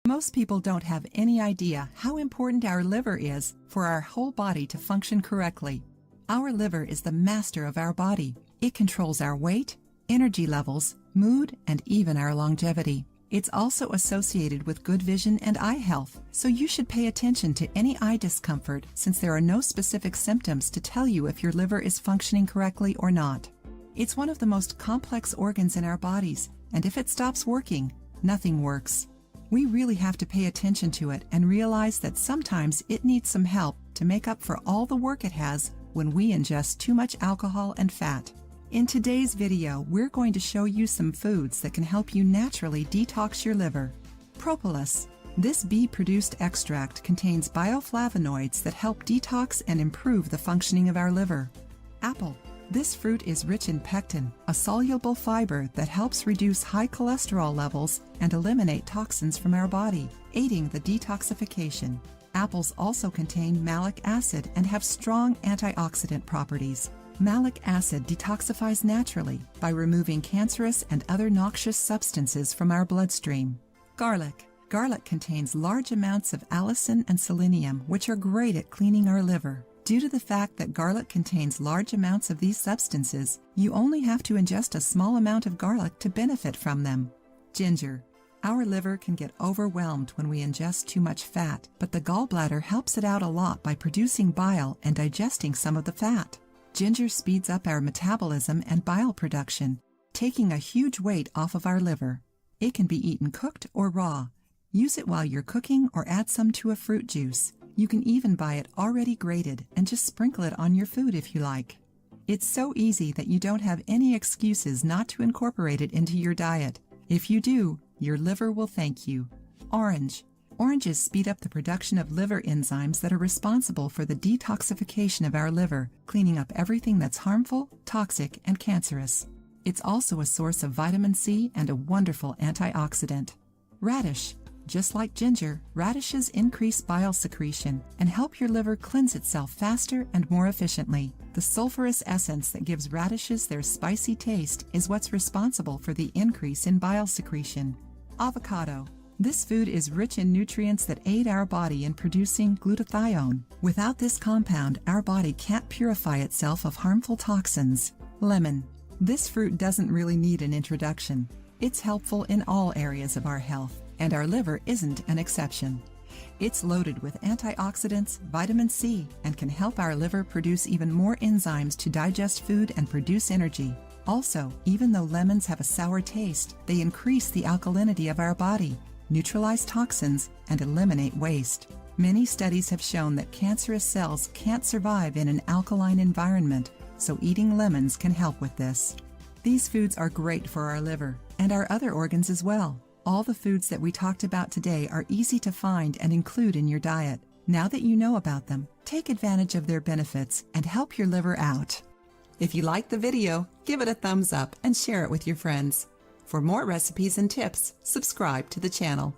Most people don't have any idea how important our liver is for our whole body to function correctly. Our liver is the master of our body. It controls our weight, energy levels, mood, and even our longevity. It's also associated with good vision and eye health, so you should pay attention to any eye discomfort since there are no specific symptoms to tell you if your liver is functioning correctly or not. It's one of the most complex organs in our bodies, and if it stops working, nothing works. We really have to pay attention to it and realize that sometimes it needs some help to make up for all the work it has when we ingest too much alcohol and fat. In today's video, we're going to show you some foods that can help you naturally detox your liver. Propolis. This bee-produced extract contains bioflavonoids that help detox and improve the functioning of our liver. Apple. This fruit is rich in pectin, a soluble fiber that helps reduce high cholesterol levels and eliminate toxins from our body, aiding the detoxification. Apples also contain malic acid and have strong antioxidant properties. Malic acid detoxifies naturally by removing cancerous and other noxious substances from our bloodstream. Garlic. Garlic contains large amounts of allicin and selenium, which are great at cleaning our liver. Due to the fact that garlic contains large amounts of these substances, you only have to ingest a small amount of garlic to benefit from them. Ginger. Our liver can get overwhelmed when we ingest too much fat, but the gallbladder helps it out a lot by producing bile and digesting some of the fat. Ginger speeds up our metabolism and bile production, taking a huge weight off of our liver. It can be eaten cooked or raw. Use it while you're cooking or add some to a fruit juice. You can even buy it already grated and just sprinkle it on your food if you like. It's so easy that you don't have any excuses not to incorporate it into your diet. If you do, your liver will thank you. Orange. Oranges speed up the production of liver enzymes that are responsible for the detoxification of our liver, cleaning up everything that's harmful, toxic, and cancerous. It's also a source of vitamin C and a wonderful antioxidant. Radish. Just like ginger, radishes increase bile secretion and help your liver cleanse itself faster and more efficiently. The sulfurous essence that gives radishes their spicy taste is what's responsible for the increase in bile secretion. Avocado. This food is rich in nutrients that aid our body in producing glutathione. Without this compound, our body can't purify itself of harmful toxins. Lemon. This fruit doesn't really need an introduction. It's helpful in all areas of our health, and our liver isn't an exception. It's loaded with antioxidants, vitamin C, and can help our liver produce even more enzymes to digest food and produce energy. Also, even though lemons have a sour taste, they increase the alkalinity of our body, neutralize toxins, and eliminate waste. Many studies have shown that cancerous cells can't survive in an alkaline environment, so eating lemons can help with this. These foods are great for our liver and our other organs as well. All the foods that we talked about today are easy to find and include in your diet. Now that you know about them, take advantage of their benefits and help your liver out. If you liked the video, give it a thumbs up and share it with your friends. For more recipes and tips, subscribe to the channel.